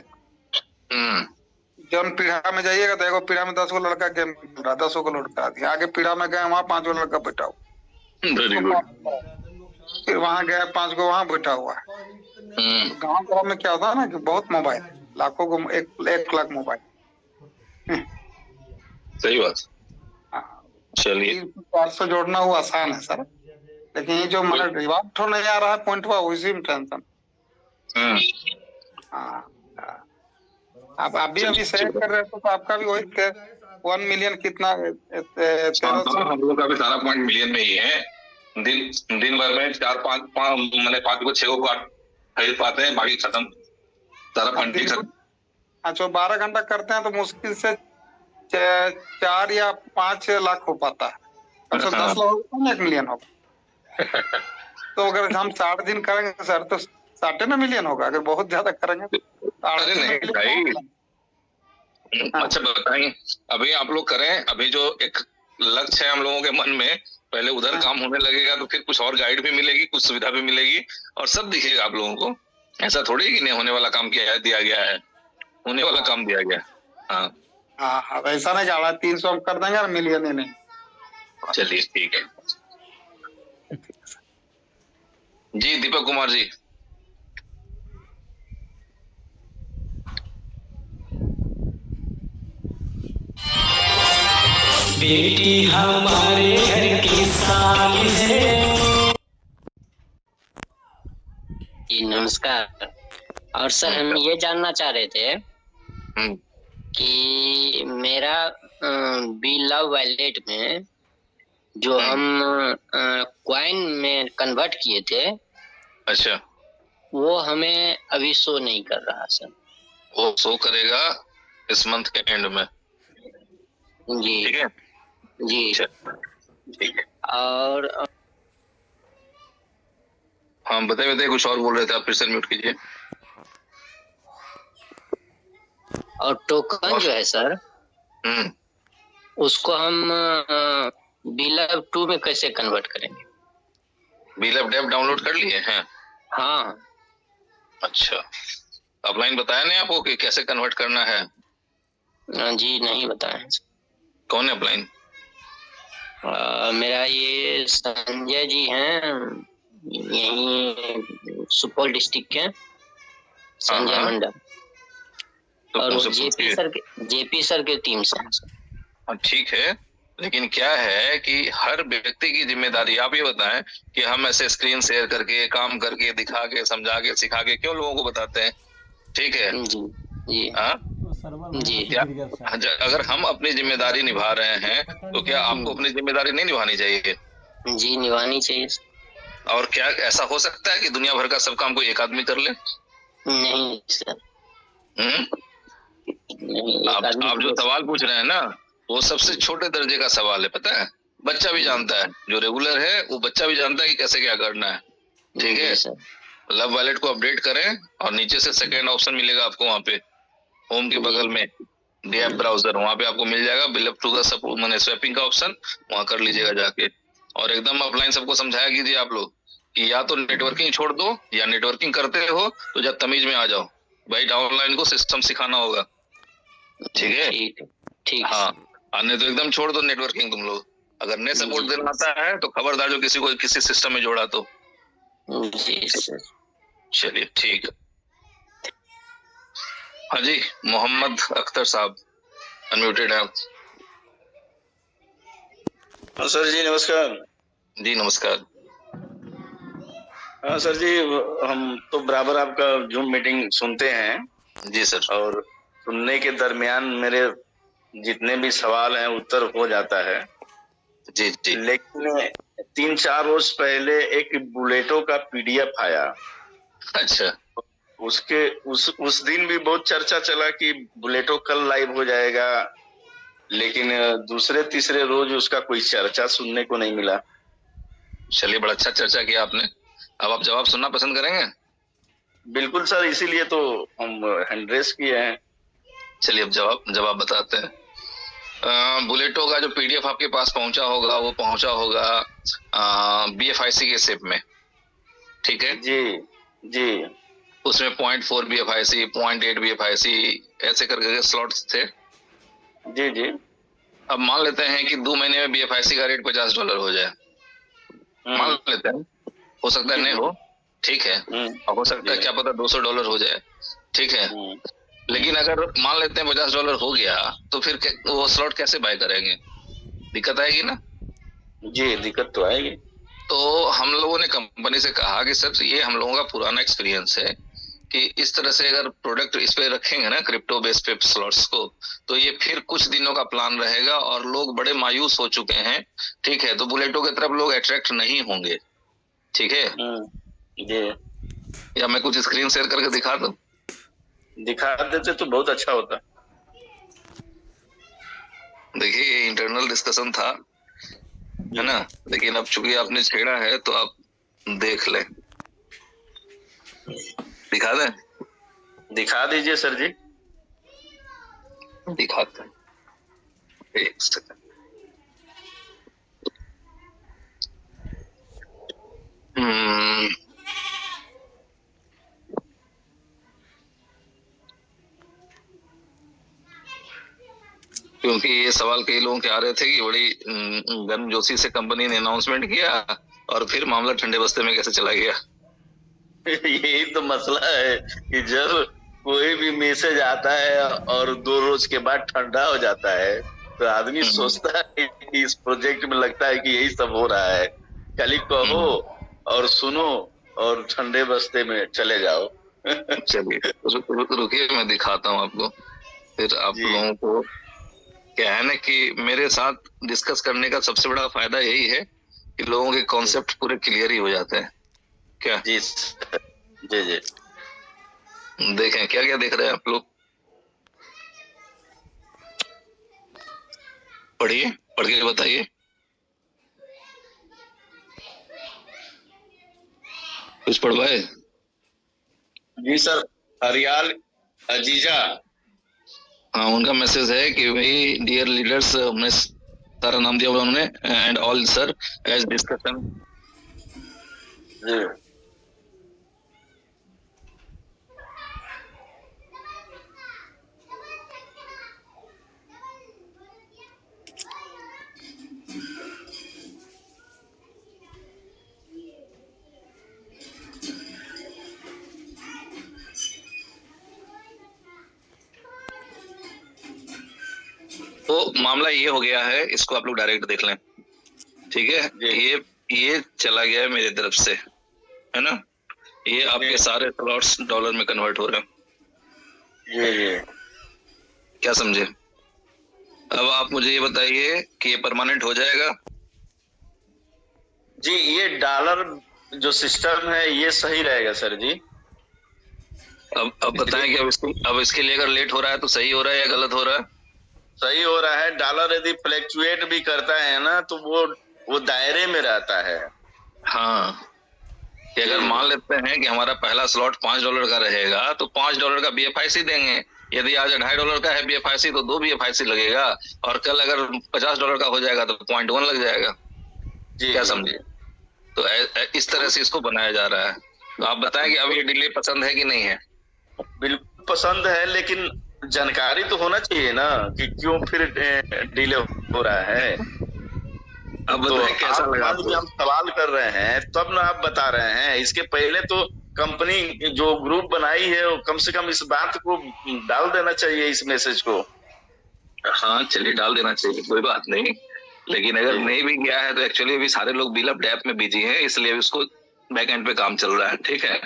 जब पीढ़ा में जाइएगा तो एगो पीढ़ा में 10 गो लड़का गेम खेल रहा है, 10 गो लोड करा दिया। आगे पीढ़ा में गए, वहाँ 5 गो लड़का बैठा हुआ, फिर वहाँ गए 5 गो वहाँ बैठा हुआ है। गाँव में क्या होता है ना कि बहुत मोबाइल, लाखों को, 1 लाख मोबाइल। सही बात। चलिए, 400 जोड़ना वो आसान है सर, लेकिन ये जो मेरा रिवार्ड तो नहीं आ रहा है पॉइंट हुआ, उसी में टेंशन। आप अभी शेयर कर रहे हो तो आपका भी वही 1 मिलियन कितना, हम लोग का भी सारा पॉइंट मिलियन में ही है। दिन भर में 4-5 मैंने 5 को 6 को खरीद पाते हैं, बाकी खत्म, सारा फंड ठीक। अच्छा, 12 घंटा करते हैं तो मुश्किल से 4 या 5 लाख हो पाता है। 10 लाख होगा, 1 मिलियन होगा। तो अगर हम 60 दिन करेंगे सर तो 60 मिलियन होगा। अगर बहुत ज्यादा करेंगे तो अच्छा बताइए, अभी आप लोग करें। अभी जो एक लक्ष्य है हम लोगों के मन में, पहले उधर काम होने लगेगा तो फिर कुछ और गाइड भी मिलेगी, कुछ सुविधा भी मिलेगी और सब दिखेगा आप लोगों को। ऐसा थोड़ी कि नहीं होने वाला काम दिया गया है, होने वाला काम दिया गया। हाँ, ऐसा नहीं जा रहा। 300 हम कर देंगे और मिलियन ही नहीं। चलिए ठीक है जी। दीपक कुमार जी। बेटी हमारे घर की साल है। जी नमस्कार। और सर हम ये जानना चाह रहे थे कि मेरा बी लव वॉलेट में जो हम कॉइन में कन्वर्ट किए थे, अच्छा, वो हमें अभी शो नहीं कर रहा सर। वो शो करेगा इस मंथ के एंड में। जी ठीक है जी। ठीक है। और हाँ बताइए कुछ और बोल रहे थे आप, फिर से म्यूट कीजिए। और टोकन जो है सर, उसको हम बीलव 2 में कैसे कन्वर्ट करेंगे? बीलव डेव डाउनलोड कर लिए हैं? हाँ। अच्छा, अपलाइन बताया नहीं आपको कि कैसे कन्वर्ट करना है? जी नहीं बताया। कौन है अपलाइन? मेरा ये संजय जी हैं, यही सुपौल डिस्ट्रिक्ट के संजय मंडल। तो और जेपी सर के टीम से हैं सर। हाँ ठीक है, लेकिन क्या है कि हर व्यक्ति की जिम्मेदारी, आप ये बताएं कि हम ऐसे स्क्रीन शेयर करके, काम करके, दिखा के, समझा के, सिखा के क्यों लोगों को बताते हैं? ठीक है जी जी। हाँ जी। क्या अगर हम अपनी जिम्मेदारी निभा रहे हैं तो क्या आपको अपनी जिम्मेदारी नहीं निभानी चाहिए? जी निभानी चाहिए। और क्या ऐसा हो सकता है कि दुनिया भर का सब काम कोई एक आदमी कर ले? नहीं सर। आप जो सवाल पूछ रहे हैं ना, वो सबसे छोटे दर्जे का सवाल है, पता है? बच्चा भी जानता है, जो रेगुलर है वो बच्चा भी जानता है कि कैसे क्या करना है। ठीक है, लव वॉलेट को अपडेट करें और नीचे से सेकंड ऑप्शन मिलेगा आपको, वहाँ पे होम के बगल में डीएफ ब्राउजर, वहाँ पे आपको मिल जाएगा बिलव टू का सपोर्ट मैंने स्वैपिंग का ऑप्शन, वहाँ कर लीजिएगा जाके। और एकदम ऑफलाइन सबको समझाया कीजिए आप लोग कि या तो नेटवर्किंग छोड़ दो, या नेटवर्किंग करते हो तो जब तमीज में आ जाओ भाई, ऑनलाइन को सिस्टम सिखाना होगा। ठीक है ठीक। हाँ, नहीं तो एकदम छोड़ दो नेटवर्किंग तुम लोग। अगर नहीं सपोर्ट देना आता है तो खबरदार जो किसी को किसी सिस्टम में जोड़ा तो। जी सर। चलिए ठीक। हाँ जी, मोहम्मद अख्तर साहब अनम्यूटेड है। हाँ सर जी नमस्कार। जी नमस्कार। हाँ सर जी, हम तो बराबर आपका जूम मीटिंग सुनते हैं। जी सर। और सुनने के दरमियान मेरे जितने भी सवाल हैं उत्तर हो जाता है। जी जी। लेकिन 3-4 रोज पहले एक बुलेटो का पीडीएफ आया। अच्छा। उसके उस दिन भी बहुत चर्चा चला कि बुलेटो कल लाइव हो जाएगा, लेकिन दूसरे तीसरे रोज उसका कोई चर्चा सुनने को नहीं मिला। चलिए, बड़ा अच्छा चर्चा किया आपने। अब आप जवाब सुनना पसंद करेंगे? बिल्कुल सर, इसीलिए तो हम हैंड रेस किए हैं। चलिए अब जवाब बताते हैं। बुलेटो का जो पीडीएफ आपके पास पहुंचा होगा, वो पहुंचा होगा BFIC के शिप में। ठीक है जी जी। उसमें 0.4 BFIC, 0.8 BFIC ऐसे करके स्लॉट्स थे। जी जी। अब मान लेते हैं कि 2 महीने में BFIC का रेट $50 हो जाए, मान लेते हैं, हो सकता है नहीं हो, ठीक है, और हो सकता है क्या पता $200 हो जाए, ठीक है। लेकिन अगर मान लेते हैं $50 हो गया तो फिर वो स्लॉट कैसे बाय करेंगे? दिक्कत आएगी ना। जी दिक्कत तो आएगी। तो हम लोगों ने कंपनी से कहा कि सर ये हम लोगों का पुराना एक्सपीरियंस है कि इस तरह से अगर प्रोडक्ट इस पे रखेंगे ना, क्रिप्टो बेस पे स्लॉट्स को, तो ये फिर कुछ दिनों का प्लान रहेगा और लोग बड़े मायूस हो चुके हैं। ठीक है, तो बुलेटो की तरफ लोग अट्रैक्ट नहीं होंगे। ठीक है जी। या मैं कुछ स्क्रीन शेयर करके दिखा दूं? दिखा देते तो बहुत अच्छा होता। देखिए ये इंटरनल डिस्कशन था, है ना, लेकिन अब चूंकि आपने छेड़ा है तो आप देख लें। दिखा दें? दिखा दीजिए सर जी। दिखाते हैं, एक सेकंड। क्योंकि ये सवाल कई लोगों के आ रहे थे कि बड़ी गर्मजोशी से कंपनी ने अनाउंसमेंट किया और फिर मामला ठंडे बस्ते में कैसे चला गया। यही तो मसला है कि जब कोई भी मैसेज आता है और 2 रोज के बाद ठंडा हो जाता है तो आदमी सोचता है कि इस प्रोजेक्ट में लगता है कि यही सब हो रहा है। खाली कहो और सुनो और ठंडे बस्ते में चले जाओ। चलिए रुकिए, मैं दिखाता हूँ आपको। फिर आप लोगों को क्या है ना कि मेरे साथ डिस्कस करने का सबसे बड़ा फायदा यही है कि लोगों के कॉन्सेप्ट पूरे क्लियर ही हो जाते हैं। क्या जी जी जी देखें, क्या क्या देख रहे हैं आप लोग? पढ़िए, पढ़ के बताइए। कुछ पढ़वाए? जी सर, हरियाल अजीजा। हाँ, उनका मैसेज है कि भाई डियर लीडर्स, हमने सारा नाम दिया हुआ उन्होंने, and all sir as discussion. तो मामला ये हो गया है, इसको आप लोग डायरेक्ट देख लें, ठीक है। ये चला गया है मेरी तरफ से, है ना। ये आपके सारे स्लॉट्स डॉलर में कन्वर्ट हो रहे हैं। ये क्या समझे? अब आप मुझे ये बताइए कि ये परमानेंट हो जाएगा? जी, ये डॉलर जो सिस्टम है ये सही रहेगा सर जी। अब बताएं कि अब इसके लिए अगर लेट हो रहा है तो सही हो रहा है या गलत हो रहा है? सही हो रहा है। डॉलर यदि फ्लक्चुएट भी करता है ना तो वो दायरे में रहता है। हाँ, कि अगर मान लेते हैं कि हमारा पहला स्लॉट $5 का रहेगा तो $5 का BFIC देंगे। यदि आज $2.5 का है BFIC तो 2 BFIC लगेगा, और कल अगर $50 का हो जाएगा तो 0.1 लग जाएगा। जी, क्या समझे? तो इस तरह से इसको बनाया जा रहा है। तो आप बताएं कि अब ये डिले पसंद है कि नहीं है? बिल्कुल पसंद है, लेकिन जानकारी तो होना चाहिए ना कि क्यों फिर डिले हो रहा है। अब तो बताएं कैसा लगा? हम सवाल कर रहे हैं तब ना आप बता रहे हैं। इसके पहले तो कंपनी जो ग्रुप बनाई है वो कम से कम इस बात को डाल देना चाहिए, इस मैसेज को। हाँ चलिए, डाल देना चाहिए, कोई बात नहीं। लेकिन अगर नहीं भी गया है तो एक्चुअली अभी सारे लोग बिल ऑफ डेप में बिजी हैं, इसलिए उसको बैक एंड पे काम चल रहा है, ठीक है।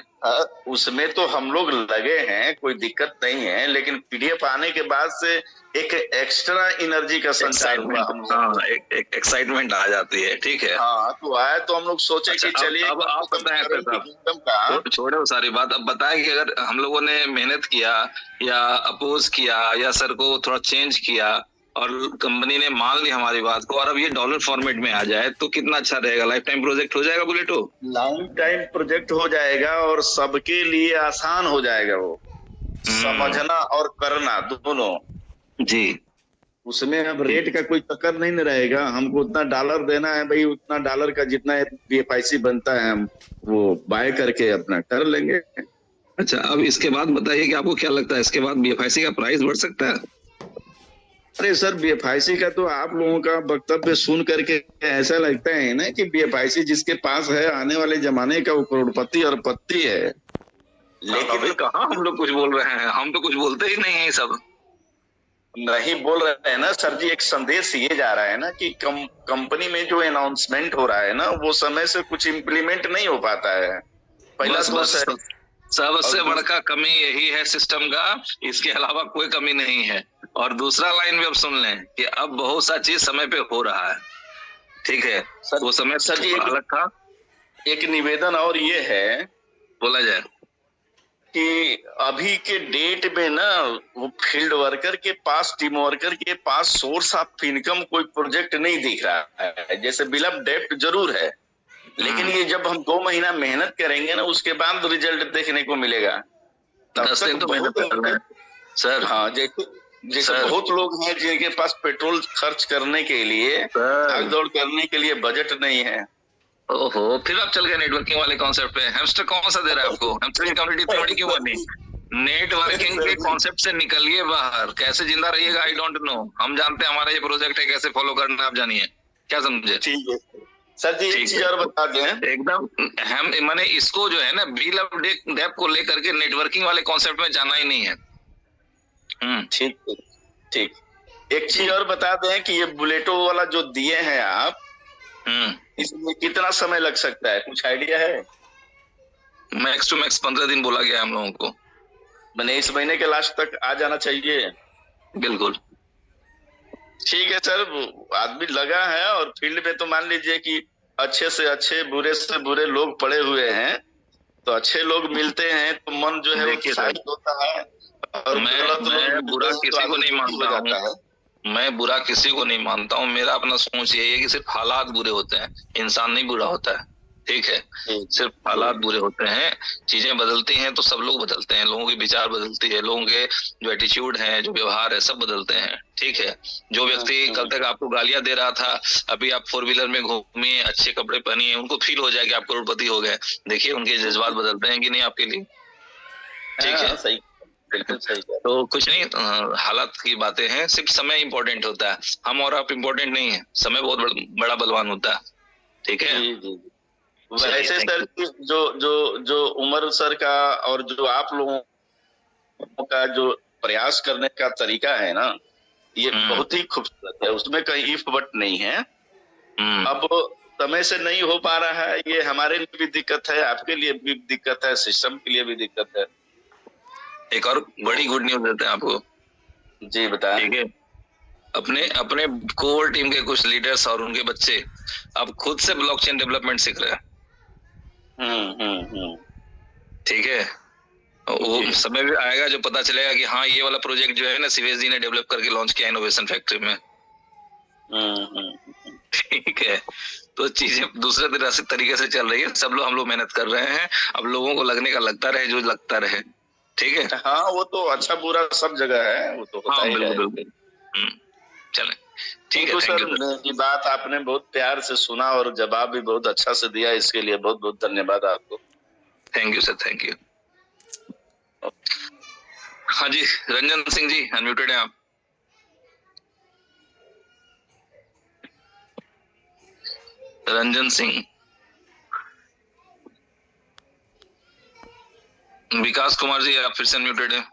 उसमें तो हम लोग लगे हैं, कोई दिक्कत नहीं है, लेकिन PDF आने के बाद से एक एक्स्ट्रा एनर्जी का संचार हुआ। हाँ, एक एक्साइटमेंट आ जाती है, ठीक है। हाँ, तो आया तो हम लोग सोचे कि चलिए अब आप बताएं, छोड़े वो सारी बात। अब बताएं कि अगर हम लोगों ने मेहनत किया या अपोज किया या सर को थोड़ा चेंज किया और कंपनी ने मान ली हमारी बात को, और अब ये डॉलर फॉर्मेट में आ जाए तो कितना अच्छा रहेगा। लाइफ टाइम प्रोजेक्ट हो जाएगा बुलेटो। लाइफ टाइम प्रोजेक्ट हो जाएगा और सबके लिए आसान हो जाएगा वो समझना और करना दोनों। जी, उसमें अब रेट का कोई चक्कर नहीं रहेगा। हमको उतना डॉलर देना है भाई, उतना डॉलर का जितना BFIC बनता है हम वो बाय करके अपना कर लेंगे। अच्छा, अब इसके बाद बताइए कि आपको क्या लगता है, इसके बाद BFIC का प्राइस बढ़ सकता है? अरे सर, BFIC का तो आप लोगों का वक्तव्य सुन करके ऐसा लगता है ना कि BFIC जिसके पास है आने वाले जमाने का वो करोड़पति और पति है। लेकिन कहाँ हम लोग कुछ बोल रहे हैं, हम तो कुछ बोलते ही नहीं है। सब नहीं बोल रहे हैं ना सर जी। एक संदेश ये जा रहा है ना कि कंपनी में जो अनाउंसमेंट हो रहा है ना वो समय से कुछ इम्प्लीमेंट नहीं हो पाता है। पहला तो सबसे बड़का कमी यही है सिस्टम का, इसके अलावा कोई कमी नहीं है। और दूसरा लाइन भी अब सुन लें कि अब बहुत सा चीज समय पे हो रहा है, ठीक है। वो समय सर जी अलग था। एक निवेदन और ये है, बोला जाए कि अभी के डेट में ना वो फील्ड वर्कर के पास, टीम वर्कर के पास सोर्स ऑफ इनकम कोई प्रोजेक्ट नहीं दिख रहा है। जैसे बिल ऑफ डेप्ट जरूर है, लेकिन ये जब हम 2 महीना मेहनत करेंगे ना उसके बाद रिजल्ट देखने को मिलेगा। 10 दिन तो मेहनत करना है सर। हाँ, जैसे बहुत लोग हैं जिनके पास पेट्रोल खर्च करने के लिए, भाग दौड़ करने के लिए बजट नहीं है। ओहो, फिर आप चल गए नेटवर्किंग वाले कॉन्सेप्ट पे। हैमस्टर कौन सा दे रहा है आपको? हैमस्टर कम्युनिटी इतनी बड़ी क्यों बनी? नेटवर्किंग के कॉन्सेप्ट से निकलिए बाहर। कैसे जिंदा रहिएगा आई डोंट नो। हम जानते हैं हमारा ये प्रोजेक्ट है, कैसे फॉलो करना आप जानिए। क्या समझे? ठीक है सर जी, एक चीज और बता दें। एकदम हम मैंने इसको जो है ना बिल ऑफ डेप को लेकर के नेटवर्किंग वाले कॉन्सेप्ट में जाना ही नहीं है। ठीक। एक चीज और बता दें कि ये बुलेटो वाला जो दिए हैं आप, इसमें कितना समय लग सकता है, कुछ आइडिया है? मैक्स टू मैक्स 15 दिन बोला गया हम लोगों को। मैंने इस महीने के लास्ट तक आ जाना चाहिए। बिल्कुल ठीक है सर, आदमी लगा है और फील्ड में तो मान लीजिए कि अच्छे से अच्छे बुरे से बुरे लोग पड़े हुए हैं, तो अच्छे लोग मिलते हैं तो मन जो है देखिए सर, होता है। और मैं बुरा किसी को नहीं मानता हूँ, मैं बुरा किसी को नहीं मानता हूँ। मेरा अपना सोच यही है कि सिर्फ हालात बुरे होते हैं, इंसान नहीं बुरा होता है। ठीक है, सिर्फ हालात बुरे होते हैं, चीजें बदलती हैं तो सब लोग बदलते हैं, लोगों के विचार बदलती है, लोगों के जो एटीट्यूड है, जो व्यवहार है, सब बदलते हैं। ठीक है, जो व्यक्ति कल तक आपको गालियां दे रहा था, अभी आप 4 व्हीलर में घूमिए, अच्छे कपड़े पहनिए, उनको फील हो जाए कि आप करोड़पति हो गए। देखिए उनके जज्बात बदलते हैं कि नहीं आपके लिए। ठीक है, सही, बिल्कुल सही। तो कुछ नहीं, हालात की बातें हैं, सिर्फ समय इंपॉर्टेंट होता है, हम और आप इम्पोर्टेंट नहीं है, समय बहुत बड़ा बलवान होता है। ठीक है, वैसे सर जो जो जो उमर सर का और जो आप लोगों का जो प्रयास करने का तरीका है ना, ये बहुत ही खूबसूरत है, उसमें कहीं इफ बट नहीं है। अब समय से नहीं हो पा रहा है, ये हमारे लिए भी दिक्कत है, आपके लिए भी दिक्कत है, सिस्टम के लिए भी दिक्कत है। एक और बड़ी गुड न्यूज देते हैं आपको। जी बताएं। ठीक है, अपने कोर टीम के कुछ लीडर्स और उनके बच्चे अब खुद से ब्लॉकचेन डेवलपमेंट सीख रहे हैं। ठीक है, वो समय भी आएगा जो पता चलेगा कि हाँ ये वाला प्रोजेक्ट जो है ना सीवेज जी ने डेवलप करके लॉन्च किया इनोवेशन फैक्ट्री में। ठीक है, तो चीजें दूसरे तरीके से चल रही है, सब लोग हम लोग मेहनत कर रहे हैं, अब लोगों को लगने का लगता रहे जो लगता रहे। ठीक है, हाँ वो तो अच्छा बुरा सब जगह है, वो तो होता ही है। बिल्कुल। चलें, ठीक है सर, की बात आपने बहुत प्यार से सुना और जवाब भी बहुत अच्छा से दिया, इसके लिए बहुत बहुत धन्यवाद आपको। Thank you sir, thank you. हाँ जी, रंजन सिंह जी अनम्यूटेड हैं आप। रंजन सिंह। विकास कुमार जी आप फिर से अनम्यूटेड हैं।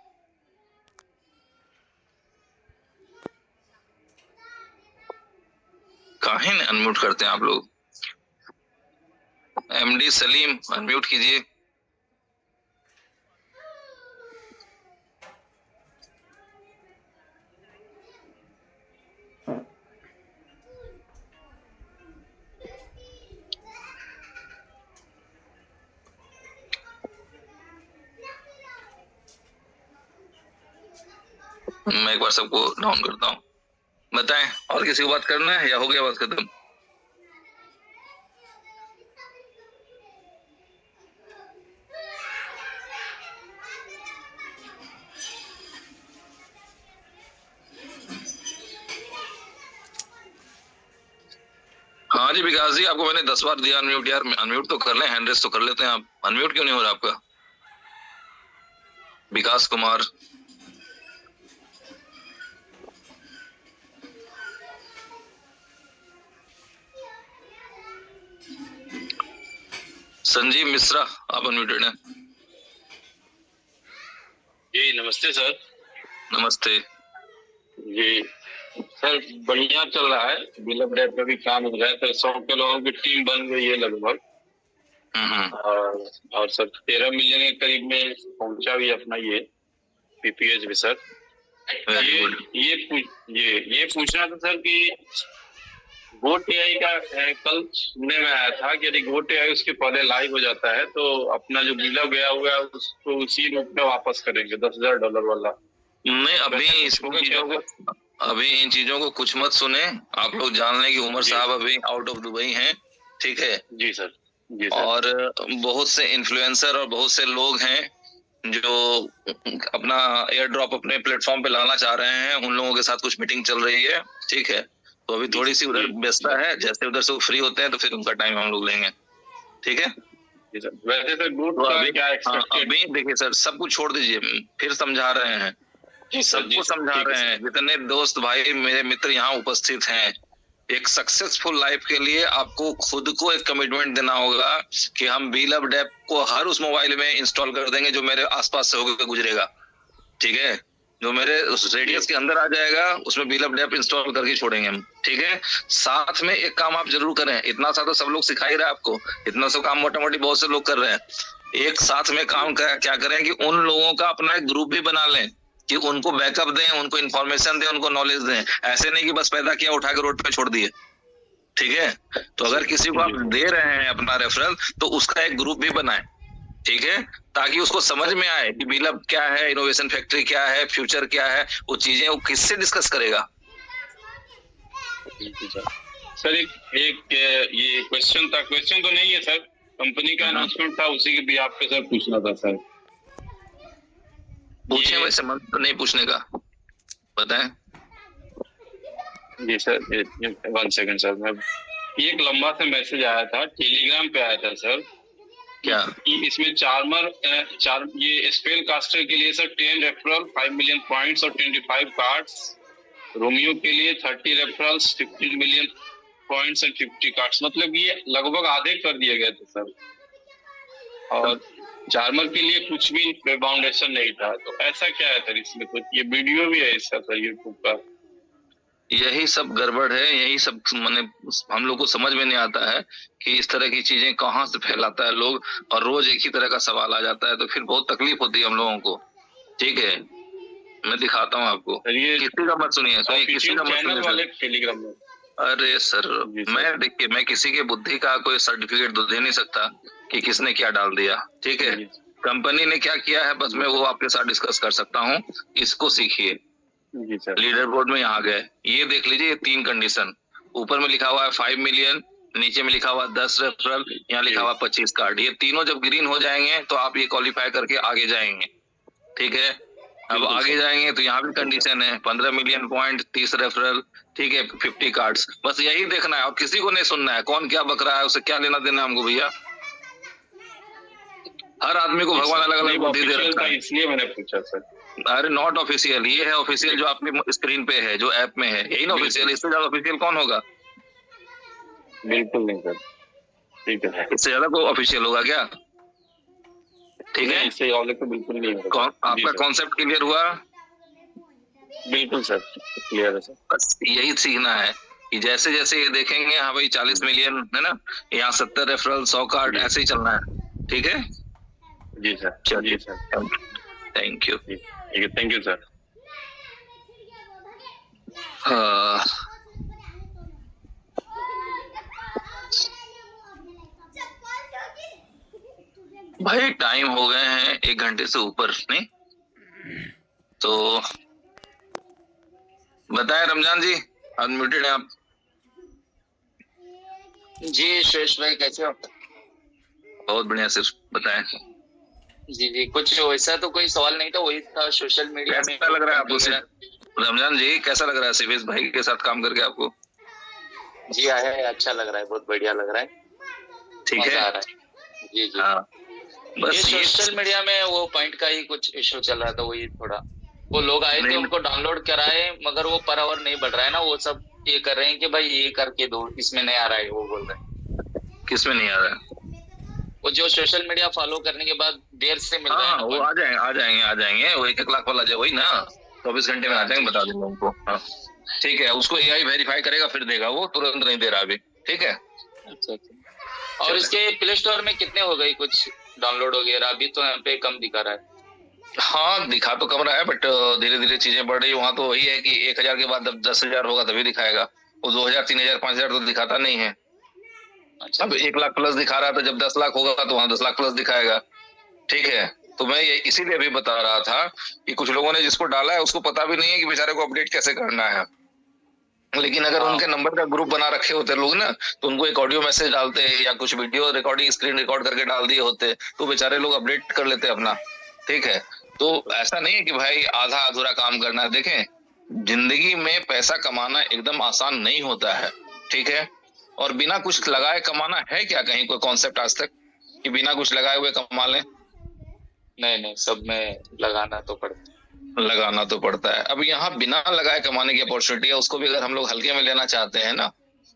काहे ने अनम्यूट करते हैं आप लोग? एमडी सलीम अनम्यूट कीजिए। मैं एक बार सबको डाउन करता हूँ। बताएं, और किसी को बात करना है या हो गया बात खत्म? हाँ जी विकास जी, आपको मैंने 10 बार दिया अनम्यूट। यार अनम्यूट तो कर लें, हैंड रेस तो कर लेते हैं आप, अनम्यूट क्यों नहीं हो रहा आपका? विकास कुमार, संजीव मिश्रा आप अनम्यूटेड हैं। जी नमस्ते सर। नमस्ते जी सर, बढ़िया चल रहा है, बिलअप डेप पे भी काम हो रहा है, तो 100 के लोगों की टीम बन गई है लगभग, और सर 13 मिलियन के करीब में पहुंचा भी अपना ये पीपीएच भी सर। ये पूछना था सर कि गोट एआई का कल सुनने में आया था कि यदि गोट एआई उसके पहले लाइव हो जाता है तो अपना जो बिलअप गया हुआ है उसको उसी रूप में वापस करेंगे $10,000 वाला। नहीं, अभी इन चीजों को कुछ मत सुने आप लोग, जान लें कि उमर साहब अभी आउट ऑफ दुबई हैं। ठीक है जी सर, जी सर। और बहुत से इन्फ्लुएंसर और बहुत से लोग हैं जो अपना एयर ड्रॉप अपने प्लेटफॉर्म पे लाना चाह रहे हैं, उन लोगों के साथ कुछ मीटिंग चल रही है। ठीक है, तो अभी थोड़ी सी उधर व्यस्तता है, जैसे उधर से वो फ्री होते हैं तो फिर उनका टाइम हम लोग लेंगे। ठीक है, वैसे सर तो अभी देखिए सर, सब कुछ छोड़ दीजिए, फिर समझा रहे हैं, सबको समझा रहे हैं, जितने दोस्त भाई मेरे मित्र यहाँ उपस्थित हैं, एक सक्सेसफुल लाइफ के लिए आपको खुद को एक कमिटमेंट देना होगा कि हम बिलअप डेप को हर उस मोबाइल में इंस्टॉल कर देंगे जो मेरे आसपास से होकर गुजरेगा। ठीक है, जो मेरे उस रेडियस के अंदर आ जाएगा उसमें बिलअप डेप इंस्टॉल करके छोड़ेंगे हम। ठीक है, साथ में एक काम आप जरूर करें, इतना सा तो सब लोग सिखा ही रहे हैं आपको, इतना सा काम मोटा मोटी बहुत से लोग कर रहे हैं। एक साथ में काम क्या करें कि उन लोगों का अपना एक ग्रुप भी बना लें कि उनको बैकअप दें, उनको इन्फॉर्मेशन दें, उनको नॉलेज दें। ऐसे नहीं कि बस पैदा किया उठा के रोड पे छोड़ दिए, ठीक है। तो अगर किसी को आप दे रहे हैं अपना रेफरल तो उसका एक ग्रुप भी बनाएं, ठीक है, ताकि उसको समझ में आए कि बिलअप क्या है, इनोवेशन फैक्ट्री क्या है, फ्यूचर क्या है, वो चीजें वो किससे डिस्कस करेगा। सर एक ये क्वेश्चन था, क्वेश्चन तो नहीं है सर, कंपनी का अनाउंसमेंट था, उसी के भी आपके सर पूछना था सर। पूछे, वैसे मन तो नहीं पूछने का, बताएं। जी सर, 1 सेकंड सर, मैं एक लंबा सा मैसेज आया था, टेलीग्राम पे आया था सर। क्या इसमें ये स्पेल कास्टर के लिए सर 10 रेफरल, 5 मिलियन पॉइंट्स और 25 कार्ड्स। रोमियो के लिए 30 रेफरल्स, 15 मिलियन पॉइंट्स और 50 कार्ड्स। मतलब ये लगभग आधे कर दिए गए थे सर। और चार्मर के लिए कुछ भी फाउंडेशन नहीं था। तो ऐसा क्या है सर इसमें? कुछ ये वीडियो भी है इसका सर यूट्यूब पर। यही सब गड़बड़ है, यही सब माने हम लोग को समझ में नहीं आता है कि इस तरह की चीजें कहाँ से फैलाता है लोग, और रोज एक ही तरह का सवाल आ जाता है, तो फिर बहुत तकलीफ होती है हम लोगों को, ठीक है। मैं दिखाता हूँ आपको, किसी का मत सुनिए, किसी का मत सुनिए टेलीग्राम में। अरे सर, मैं देखिए, मैं किसी के बुद्धि का कोई सर्टिफिकेट तो दे नहीं सकता कि किसने क्या डाल दिया, ठीक है। कंपनी ने क्या किया है बस मैं वो आपके साथ डिस्कस कर सकता हूँ, इसको सीखिए। लीडर बोर्ड में यहाँ गए, ये देख लीजिए, ये 3 कंडीशन, ऊपर में लिखा हुआ है 5 मिलियन, नीचे में लिखा हुआ 10 रेफरल, यहाँ लिखा हुआ 25 कार्ड। ये तीनों जब ग्रीन हो जाएंगे तो आप ये क्वालिफाई करके आगे जाएंगे, ठीक है। अब आगे जाएंगे तो यहाँ भी कंडीशन है 15 मिलियन पॉइंट, 30 रेफरल, ठीक है, 50 कार्ड्स। बस यही देखना है और किसी को नहीं सुनना है, कौन क्या बक रहा है उसे क्या लेना देना हमको भैया। हर आदमी को भगवान अलग अलग बुद्धि दे रखा है, इसलिए मैंने पूछा सर। अरे नॉट ऑफिशियल, ये है ऑफिशियल जो आपकी स्क्रीन पे है, जो ऐप में है, यही ना ऑफिशियल। इससे ज्यादा ऑफिशियल कौन होगा? बिल्कुल नहीं सर, ठीक है। इससे ज्यादा कोई ऑफिशियल होगा क्या? ठीक है, इससे ज्यादा तो बिल्कुल नहीं होगा। आपका कॉन्सेप्ट क्लियर हुआ? बिल्कुल सर, क्लियर है सर। बस यही सीखना है कि जैसे जैसे ये देखेंगे, हाँ भाई 40 मिलियन है ना, यहाँ 70 रेफरल, 100 कार्ड, ऐसे ही चलना है, ठीक है। जी सर, चलिए सर, थैंक यू। ठीक है, थैंक यू सर। भाई टाइम हो गए हैं 1 घंटे से ऊपर, नहीं तो बताएं रमजान जी, अनम्यूटेड है आप। जी सुरेश भाई, कैसे हो? बहुत बढ़िया सर, बताएं। जी, कुछ वैसा तो कोई सवाल नहीं था, वही था सोशल मीडिया में। कैसा लग रहा है आपको रमजान जी, कैसा लग रहा है सिवेश भाई के साथ काम करके आपको? जी अच्छा लग रहा है, बहुत बढ़िया लग रहा है, ठीक है। आ रहा है। जी हाँ, बस ये सोशल मीडिया में वो पॉइंट का ही कुछ इशू चल रहा था, वही थोड़ा वो लोग आए थे, उनको डाउनलोड कराए, मगर वो पर आवर नहीं बढ़ रहा है ना, वो सब ये कर रहे हैं कि भाई ये करके दो, इसमें नहीं आ रहा है, वो बोल रहे हैं। किसमें नहीं आ रहा है? वो जो सोशल मीडिया फॉलो करने के बाद देर से मिल रहा है। वो आ जाएंगे, वो 1 लाख वाला जो वही ना, 24 घंटे में आ जाएंगे, बता दूंगा उनको। हाँ ठीक है, उसको AI वेरीफाई करेगा फिर देगा, वो तुरंत नहीं दे रहा अभी, ठीक है। अच्छा। और इसके प्ले स्टोर में कितने हो गई कुछ डाउनलोड वगैरह? अभी तो यहाँ पे कम दिखा रहा है। हाँ दिखा तो कम रहा है, बट धीरे धीरे चीजें बढ़ रही है। वहाँ तो वही है कि 1000 के बाद जब 10,000 होगा तभी दिखाएगा, वो 2000, 3000, 5000 तो दिखाता नहीं है। अच्छा, अब 1 लाख प्लस दिखा रहा था, जब 10 लाख होगा तो वहाँ 10 लाख प्लस दिखाएगा, ठीक है। तो मैं ये इसीलिए भी बता रहा था कि कुछ लोगों ने जिसको डाला है उसको पता भी नहीं है कि बेचारे को अपडेट कैसे करना है। लेकिन अगर उनके नंबर का ग्रुप बना रखे होते लोग ना, तो उनको एक ऑडियो मैसेज डालते या कुछ वीडियो रिकॉर्डिंग स्क्रीन रिकॉर्ड करके डाल दिए होते, तो बेचारे लोग अपडेट कर लेते अपना, ठीक है। तो ऐसा नहीं है कि भाई आधा अधूरा काम करना है। देखें, जिंदगी में पैसा कमाना एकदम आसान नहीं होता है, ठीक है। और बिना कुछ लगाए कमाना है क्या कहीं कोई कॉन्सेप्ट आज तक कि बिना कुछ लगाए हुए कमा लें? नहीं, सब में लगाना तो पड़ता है। अब यहाँ बिना लगाए कमाने की अपॉर्चुनिटी है, उसको भी अगर हम लोग हल्के में लेना चाहते हैं ना,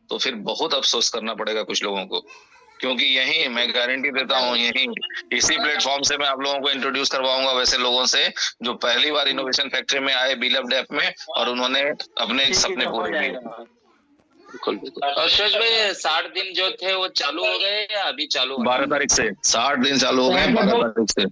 तो फिर बहुत अफसोस करना पड़ेगा कुछ लोगों को, क्योंकि यही मैं गारंटी देता हूँ, यही इसी प्लेटफॉर्म से मैं आप लोगों को इंट्रोड्यूस करवाऊंगा वैसे लोगों से जो पहली बार इनोवेशन फैक्ट्री में आए बिलअप ऐप में, और उन्होंने अपने सपने पूरे किए। बिल्कुल। और सुरेश भाई 60 दिन जो थे वो चालू हो गए या अभी चालू? 12 तारीख से 60 दिन चालू हो गए, 12 तारीख से।